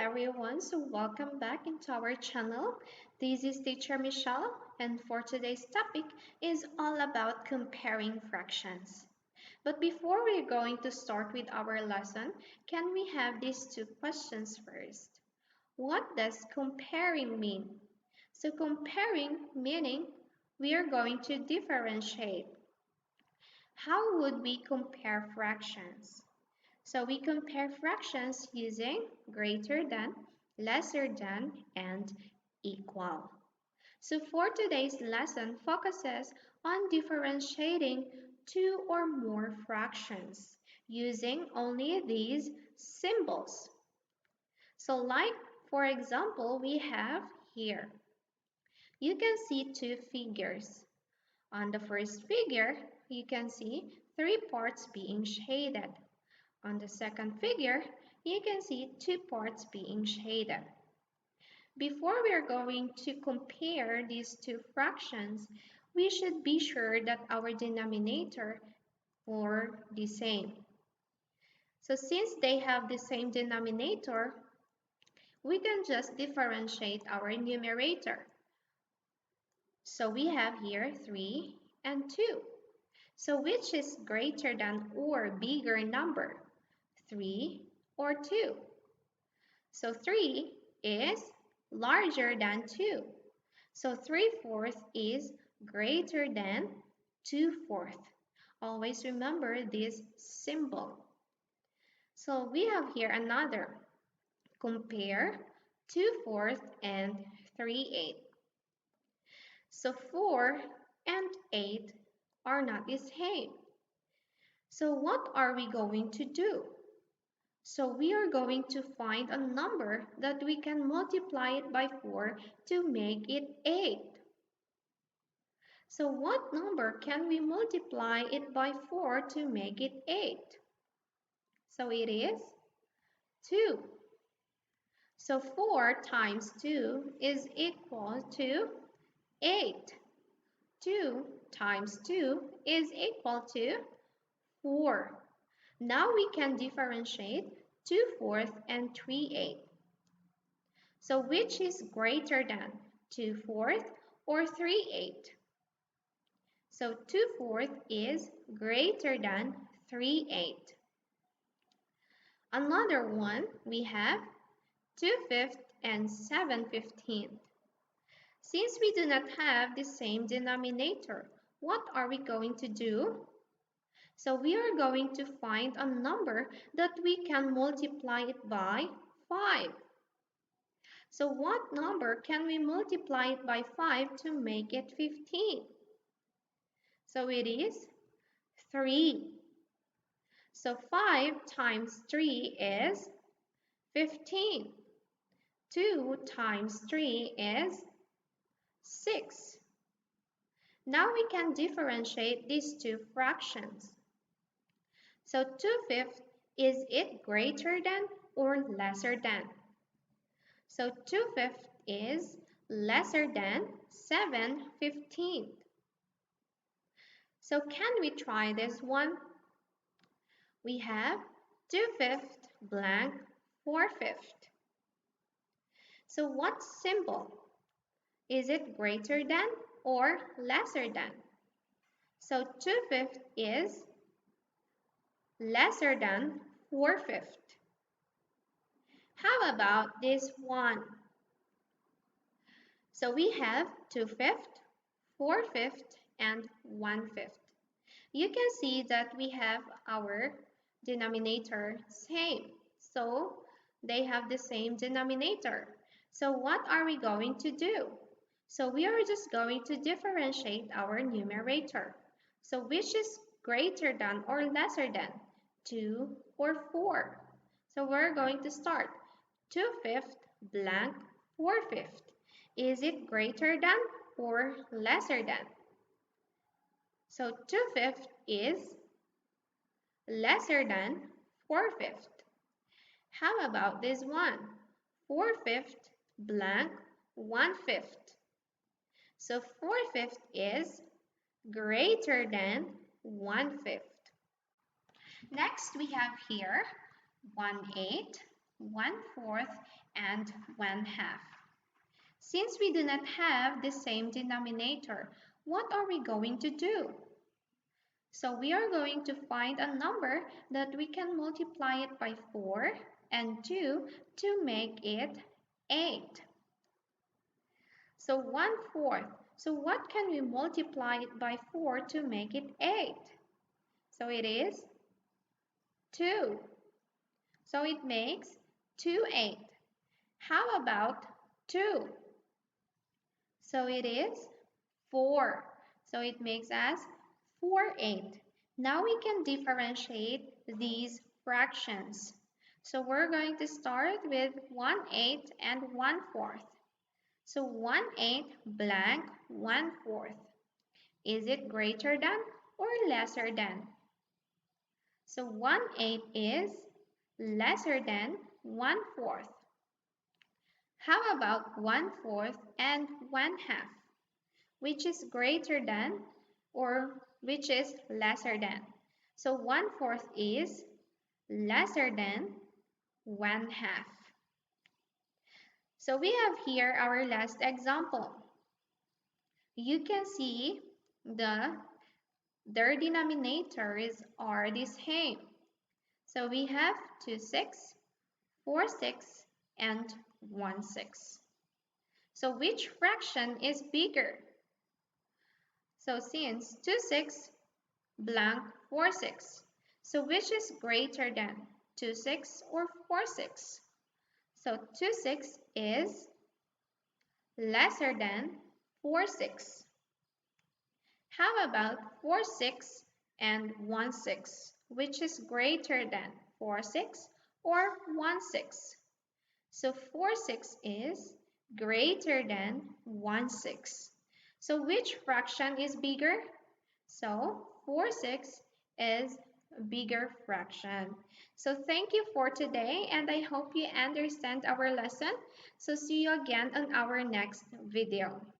everyone, so welcome back into our channel. This is teacher Michelle, and for today's topic is all about comparing fractions. But before we're going to start with our lesson, can we have these two questions first? What does comparing mean? So comparing meaning we are going to differentiate. How would we compare fractions? So we compare fractions using greater than, lesser than, and equal. So for today's lesson focuses on differentiating two or more fractions using only these symbols. So like for example, we have here. You can see two figures. On the first figure, you can see three parts being shaded. On the second figure, you can see two parts being shaded. Before we are going to compare these two fractions, we should be sure that our denominator are the same. So since they have the same denominator, we can just differentiate our numerator. So we have here 3 and 2. So which is greater than or bigger number? 3 or 2? So 3 is larger than 2. So 3/4 is greater than 2/4. Always remember this symbol. So we have here another. Compare 2/4 and 3/8. So 4 and 8 are not the same. So what are we going to do? So we are going to find a number that we can multiply it by 4 to make it 8. So what number can we multiply it by 4 to make it 8? So it is 2. So 4 times 2 is equal to 8. 2 times 2 is equal to 4. Now we can differentiate 2/4 and 3/8. So which is greater than 2/4 or 3/8? So 2/4 is greater than 3/8. Another one, we have 2/5 and 7/15. Since we do not have the same denominator, what are we going to do? So we are going to find a number that we can multiply it by 5. So what number can we multiply it by 5 to make it 15? So it is 3. So 5 times 3 is 15. 2 times 3 is 6. Now we can differentiate these two fractions. So 2/5, is it greater than or lesser than? So 2/5 is lesser than 7/15. So can we try this one? We have 2/5 blank 4/5. So what symbol? Is it greater than or lesser than? So 2/5 is lesser than 4/5. How about this one? So we have 2/5, 4/5, and 1/5. You can see that we have our denominator same. So they have the same denominator. So what are we going to do? So we are just going to differentiate our numerator. So which is greater than or lesser than? 2 or 4? So we're going to start. 2/5 blank 4/5. Is it greater than or lesser than? So 2/5 is lesser than 4/5. How about this one? 4/5 blank 1/5. So 4/5 is greater than 1/5. Next we have here 1/8 1/4, and 1/2. Since we do not have the same denominator, what are we going to do? So we are going to find a number that we can multiply it by 4 and 2 to make it 8. So 1/4. So what can we multiply it by 4 to make it 8? So it is 2. So it makes 2 8. How about 2? So it is 4. So it makes us 4 8. Now we can differentiate these fractions. So we're going to start with 1/8 and 1/4. So 1/8 blank 1/4. Is it greater than or lesser than? So 1/8 is lesser than 1/4. How about 1/4 and 1/2? Which is greater than or which is lesser than? So 1/4 is lesser than 1/2. So we have here our last example. You can see their denominators are the same. So we have 2 6, 4 6, and 1 6. So which fraction is bigger? So since 2 6 blank 4 6. So which is greater than 2 6 or 4 6? So 2 6 is lesser than 4 6. How about 4 6 and 1 6? Which is greater than 4 6 or 1 6? So 4 6 is greater than 1 6. So which fraction is bigger? So 4 6 is a bigger fraction. So thank you for today, and I hope you understand our lesson. So see you again on our next video.